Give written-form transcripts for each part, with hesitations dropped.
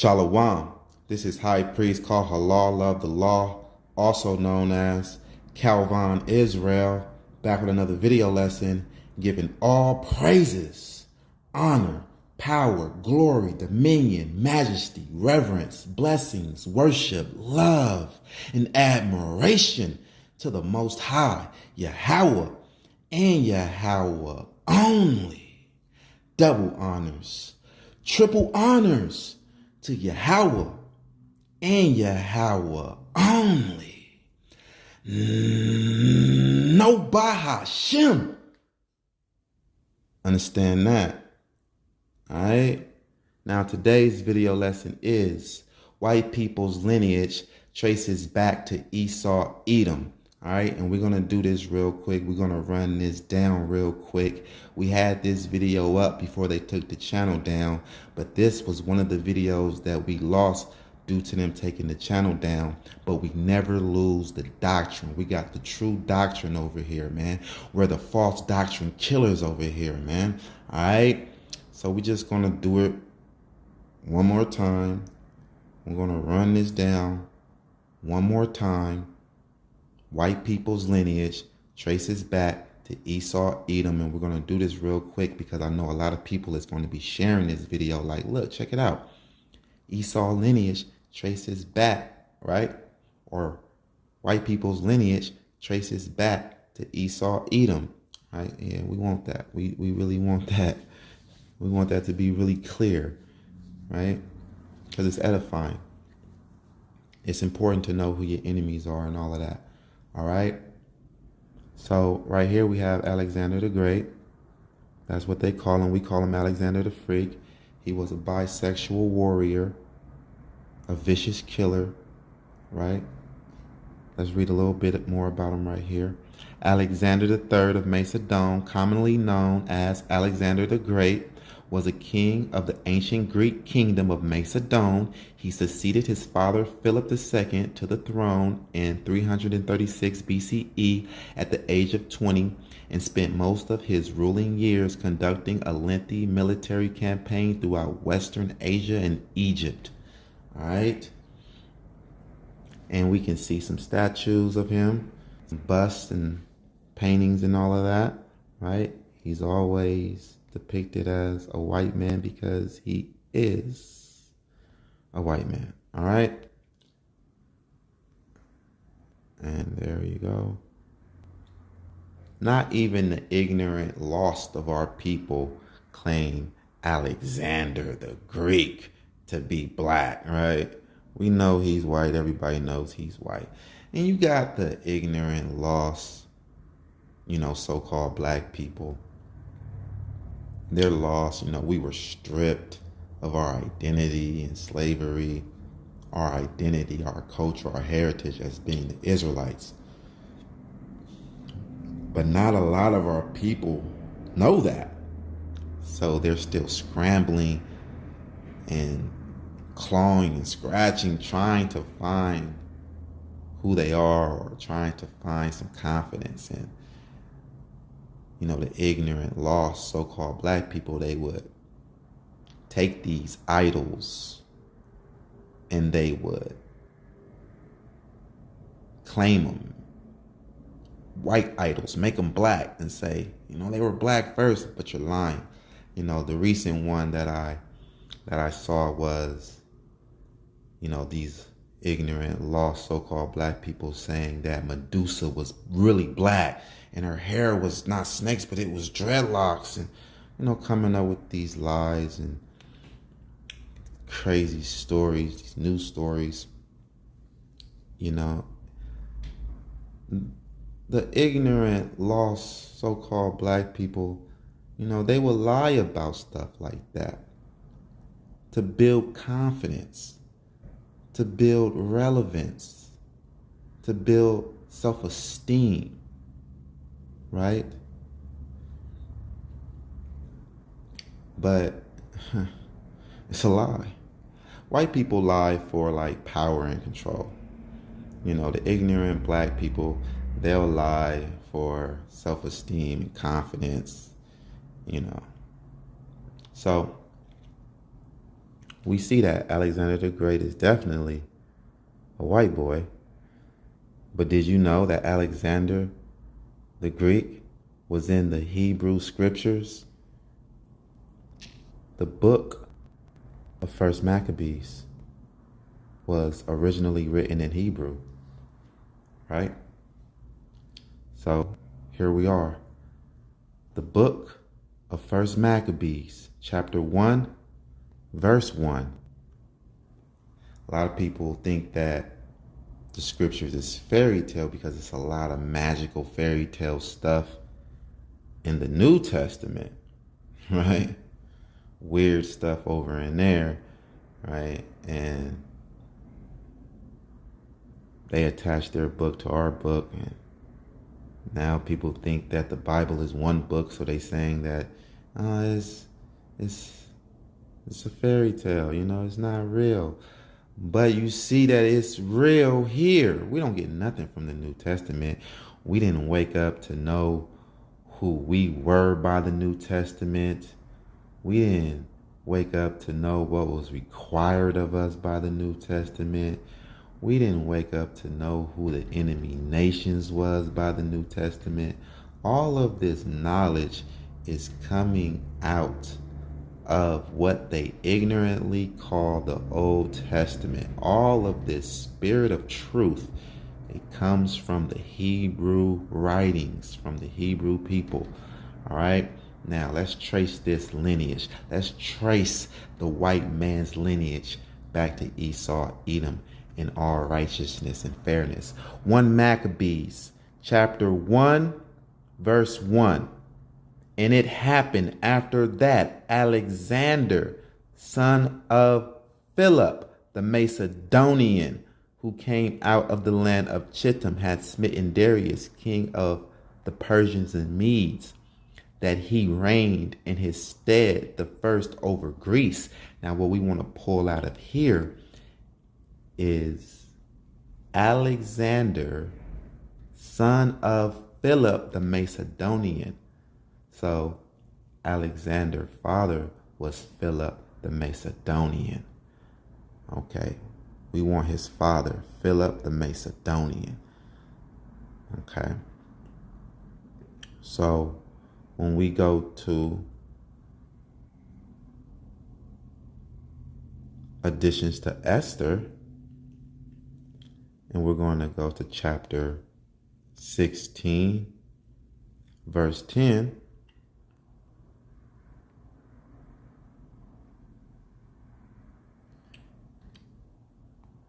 Shalom. This is High Priest Halal of the Law, also known as Calvin Israel, back with another video lesson, giving all praises, honor, power, glory, dominion, majesty, reverence, blessings, worship, love, and admiration to the Most High, Yahweh, and Yahweh only. Double honors, triple honors to Yahweh and Yahweh only. No Bahashem. Understand that? All right. Now today's video lesson is white people's lineage traces back to Esau Edom. All right, and we're going to do this real quick. We're going to run this down real quick. We had this video up before they took the channel down, but this was one of the videos that we lost due to them taking the channel down. But we never lose the doctrine. We got the true doctrine over here, man. We're the false doctrine killers over here, man. All right, so we're just going to do it one more time. We're going to run this down one more time. White people's lineage traces back to Esau Edom, and we're going to do this real quick because I know a lot of people is going to be sharing this video like, look, check it out. Esau lineage traces back, right? Or white people's lineage traces back to Esau Edom, right? Yeah, we want that. We really want that. We want that to be really clear, right? Because it's edifying. It's important to know who your enemies are and all of that. All right. So right here we have Alexander the Great. That's what they call him. We call him Alexander the Freak. He was a bisexual warrior, a vicious killer, right? Let's read a little bit more about him right here. Alexander III of Macedon, commonly known as Alexander the Great, was a king of the ancient Greek kingdom of Macedon. He succeeded his father Philip II to the throne in 336 BCE at the age of 20 and spent most of his ruling years conducting a lengthy military campaign throughout Western Asia and Egypt. All right. And we can see some statues of him, some busts and paintings and all of that, right? He's always depicted as a white man because he is a white man. All right. And there you go. Not even the ignorant lost of our people claim Alexander the Greek to be black, right? We know he's white. Everybody knows he's white. And you got the ignorant lost, so-called black people. They're lost. We were stripped of our identity and slavery, our identity, our culture, our heritage as being the Israelites. But not a lot of our people know that. So they're still scrambling and clawing and scratching, trying to find who they are or trying to find some confidence in. The ignorant, lost, so-called black people, they would take these idols and they would claim them, white idols, make them black and say, they were black first, but you're lying. The recent one that I saw was, these ignorant, lost, so-called black people saying that Medusa was really black and her hair was not snakes, but it was dreadlocks, and, coming up with these lies and crazy stories, these news stories. The ignorant, lost, so-called black people, they will lie about stuff like that to build confidence, to build relevance, to build self-esteem, right? But it's a lie. White people lie for like power and control. The ignorant black people, they'll lie for self-esteem and confidence, So we see that Alexander the Great is definitely a white boy. But did you know that Alexander the Greek was in the Hebrew scriptures? The book of First Maccabees was originally written in Hebrew, right? So here we are. The book of First Maccabees, chapter 1, verse 1. A lot of people think that the scriptures is fairy tale because it's a lot of magical fairy tale stuff in the New Testament, right? Weird stuff over in there, right? And they attach their book to our book, and now people think that the Bible is one book, so they saying that it's a fairy tale, it's not real. But you see that it's real here. We don't get nothing from the New Testament. We didn't wake up to know who we were by the New Testament. We didn't wake up to know what was required of us by the New Testament. We didn't wake up to know who the enemy nations was by the New Testament. All of this knowledge is coming out of what they ignorantly call the Old Testament. All of this spirit of truth, it comes from the Hebrew writings, from the Hebrew people. All right. Now let's trace this lineage. Let's trace the white man's lineage back to Esau Edom in all righteousness and fairness. 1 Maccabees chapter 1 verse 1. And it happened after that Alexander, son of Philip, the Macedonian, who came out of the land of Chittim, had smitten Darius, king of the Persians and Medes, that he reigned in his stead the first over Greece. Now, what we want to pull out of here is Alexander, son of Philip, the Macedonian. So Alexander's father was Philip the Macedonian. Okay. We want his father, Philip the Macedonian. Okay. So when we go to additions to Esther, and we're going to go to chapter 16, verse 10.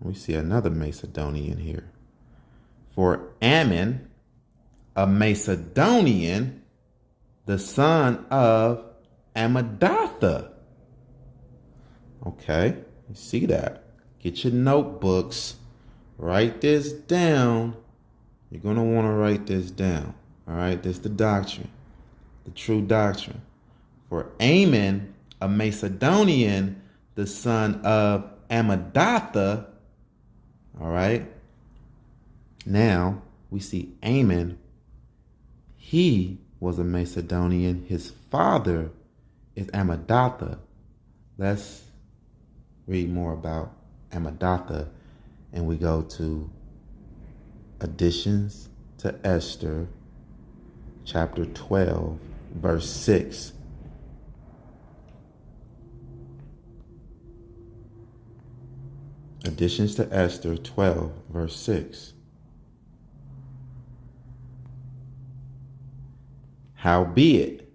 We see another Macedonian here. For Ammon, a Macedonian, the son of Ammedatha. Okay, you see that. Get your notebooks. Write this down. You're going to want to write this down. All right, this is the doctrine, the true doctrine. For Ammon, a Macedonian, the son of Ammedatha. All right. Now we see Ammon. He was a Macedonian. His father is Ammedatha. Let's read more about Ammedatha, and we go to additions to Esther, chapter 12, verse 6. Additions to Esther 12, verse 6. Howbeit,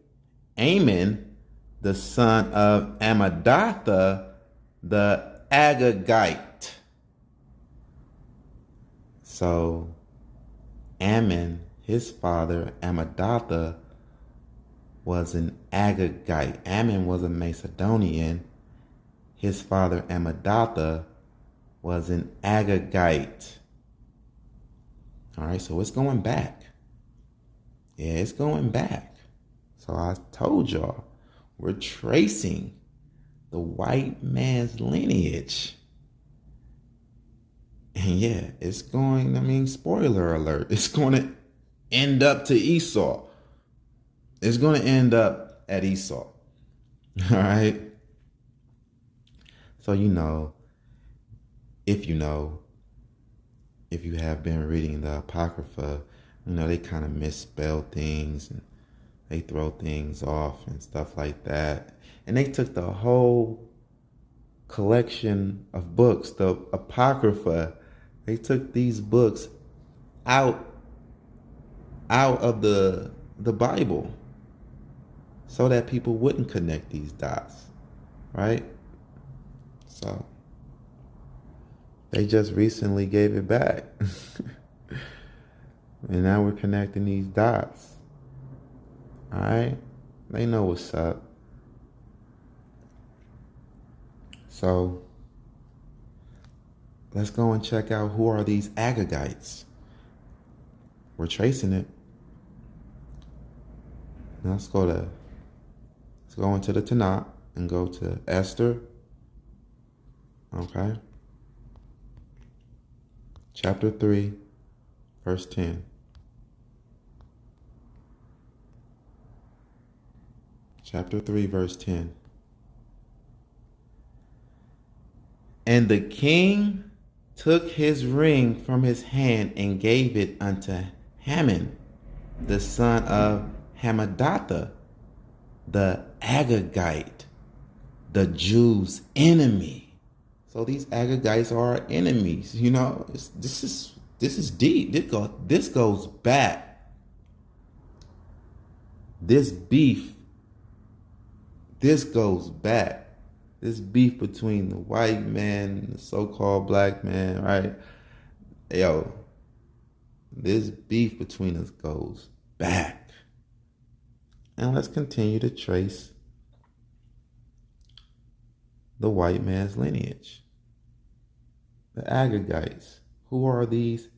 Ammon, the son of Ammedatha, the Agagite. So, Ammon, his father, Ammedatha, was an Agagite. Ammon was a Macedonian. His father, Ammedatha, was an Agagite. All right, so it's going back. Yeah, it's going back. So I told y'all, we're tracing the white man's lineage. And yeah, it's going, spoiler alert, it's going to end up to Esau. It's going to end up at Esau. All right. So if you know, if you have been reading the Apocrypha, they kind of misspell things and they throw things off and stuff like that. And they took the whole collection of books, the Apocrypha, they took these books out of the Bible so that people wouldn't connect these dots, right? So they just recently gave it back. And now we're connecting these dots. All right? They know what's up. So let's go and check out who are these Agagites. We're tracing it. Now let's go into the Tanakh and go to Esther. Okay. Chapter 3, verse 10. Chapter 3, verse 10. And the king took his ring from his hand and gave it unto Haman, the son of Hammedatha, the Agagite, the Jews' enemy. So these Agagites are our enemies. This is deep. This goes back. This beef. This goes back. This beef between the white man and the so-called black man, right? Yo, this beef between us goes back. And let's continue to trace the white man's lineage. The Agagites. Who are these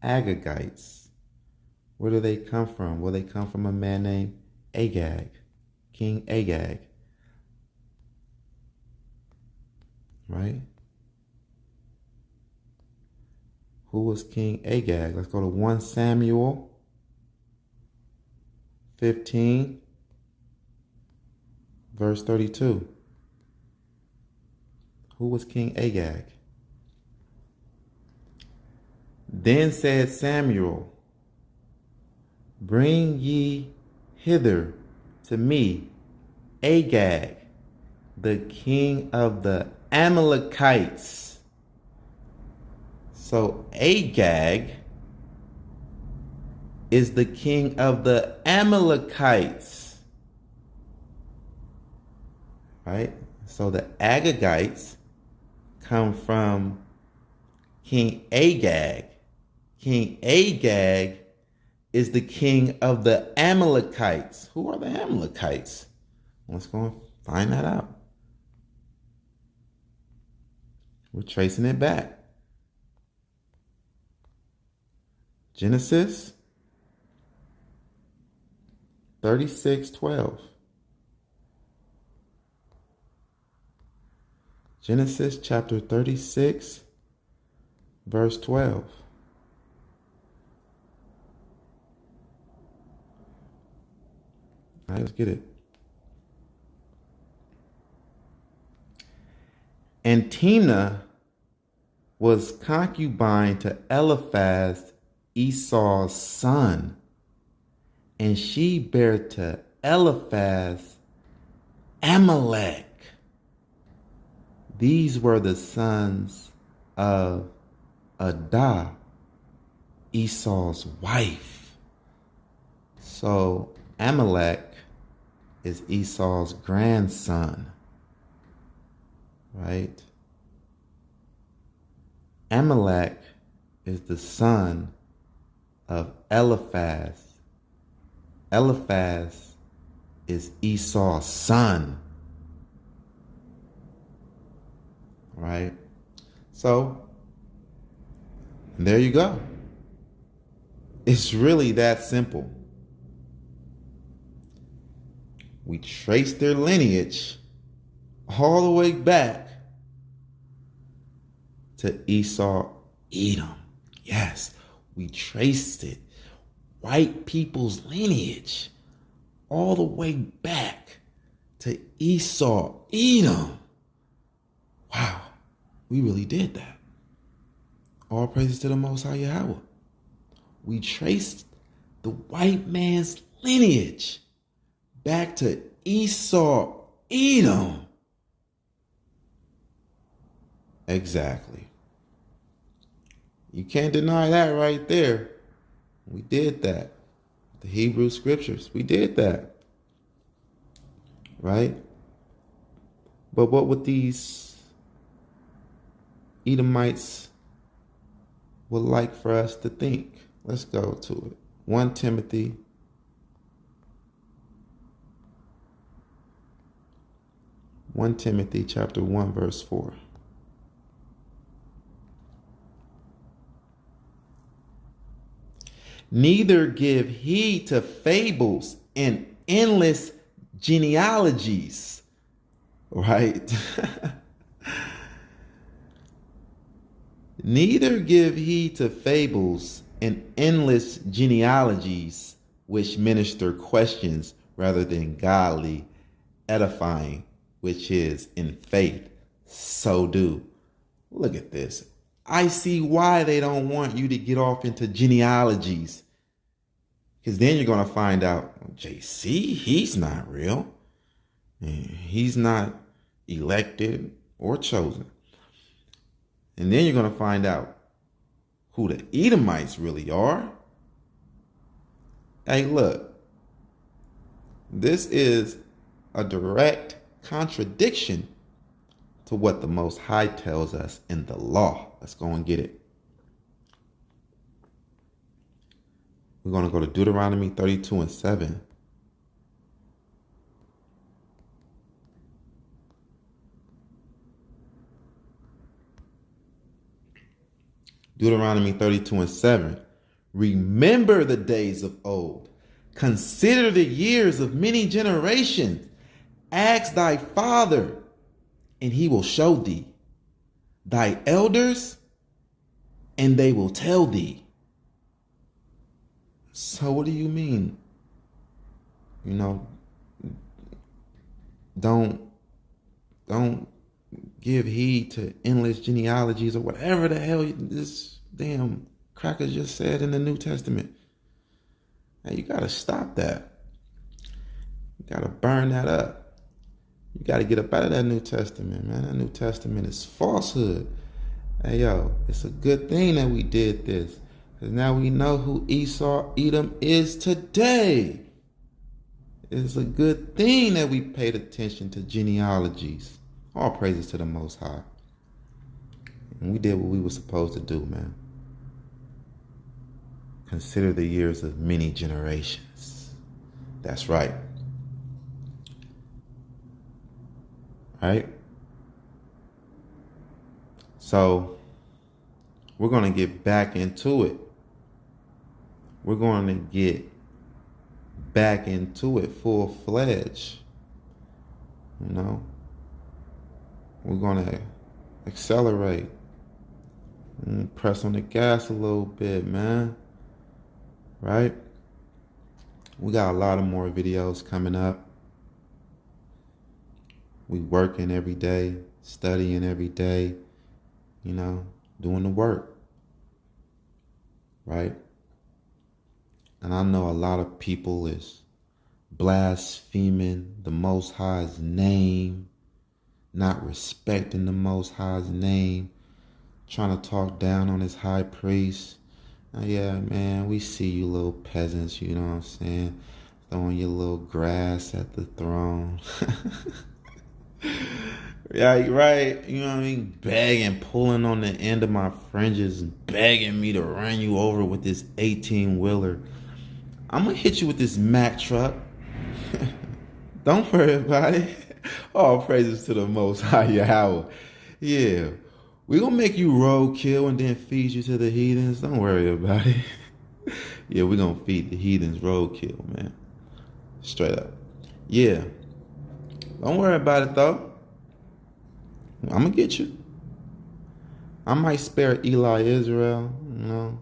Agagites? Where do they come from? Well, they come from a man named Agag, King Agag. Right? Who was King Agag? Let's go to 1 Samuel 15, verse 32. Who was King Agag? Then said Samuel, bring ye hither to me Agag, the king of the Amalekites. So Agag is the king of the Amalekites. Right? So the Agagites come from King Agag. King Agag is the king of the Amalekites. Who are the Amalekites? Let's go and find that out. We're tracing it back. Genesis 36:12. Genesis chapter 36, verse 12. All right, let's get it. And Timnah was concubine to Eliphaz, Esau's son, and she bare to Eliphaz Amalek. These were the sons of Adah, Esau's wife. So Amalek is Esau's grandson. Right? Amalek is the son of Eliphaz. Eliphaz is Esau's son. Right? So, there you go. It's really that simple. We trace their lineage all the way back to Esau Edom. Yes, we traced it. White people's lineage all the way back to Esau Edom. Wow, we really did that. All praises to the Most High Yahweh. We traced the white man's lineage back to Esau Edom. Exactly. You can't deny that right there. We did that. The Hebrew scriptures, we did that. Right? But what would these Edomites would like for us to think? Let's go to it. 1 Timothy chapter 1, verse 4. Neither give heed to fables and endless genealogies. Right? Neither give heed to fables and endless genealogies, which minister questions rather than godly edifying, which is in faith. So do. Look at this. I see why they don't want you to get off into genealogies. Because then you're going to find out, JC, he's not real. He's not elected or chosen. And then you're going to find out who the Edomites really are. Hey, look. This is a direct contradiction to what the Most High tells us in the law. Let's go and get it. We're going to go to Deuteronomy 32 and 7. Deuteronomy 32 and 7. Remember the days of old. Consider the years of many generations. Ask thy father, and he will show thee. Thy elders, and they will tell thee. So what do you mean? You know, don't give heed to endless genealogies or whatever the hell this damn cracker just said in the New Testament. Now you gotta stop that. You gotta burn that up. You gotta get up out of that New Testament, man. That New Testament is falsehood. Hey, yo, it's a good thing that we did this. Because now we know who Esau Edom is today. It's a good thing that we paid attention to genealogies. All praises to the Most High. And we did what we were supposed to do, man. Consider the years of many generations. That's right. Right? So, we're going to get back into it. We're going to get back into it full-fledged. You know? We're going to accelerate and press on the gas a little bit, man. Right? We got a lot of more videos coming up. We working every day, studying every day, you know, doing the work. Right? And I know a lot of people is blaspheming the Most High's name, not respecting the Most High's name, trying to talk down on his high priest. Oh, yeah, man, we see you little peasants, you know what I'm saying? Throwing your little grass at the throne. Yeah, right. You know what I mean? Begging, pulling on the end of my fringes and begging me to run you over with this 18-wheeler. I'm going to hit you with this Mack truck. Don't worry about it. All praises to the Most High Yahweh. Yeah. We're going to make you roadkill and then feed you to the heathens. Don't worry about it. Yeah, we're going to feed the heathens roadkill, man. Straight up. Yeah. Don't worry about it, though. I'm going to get you. I might spare Eli Israel, you know.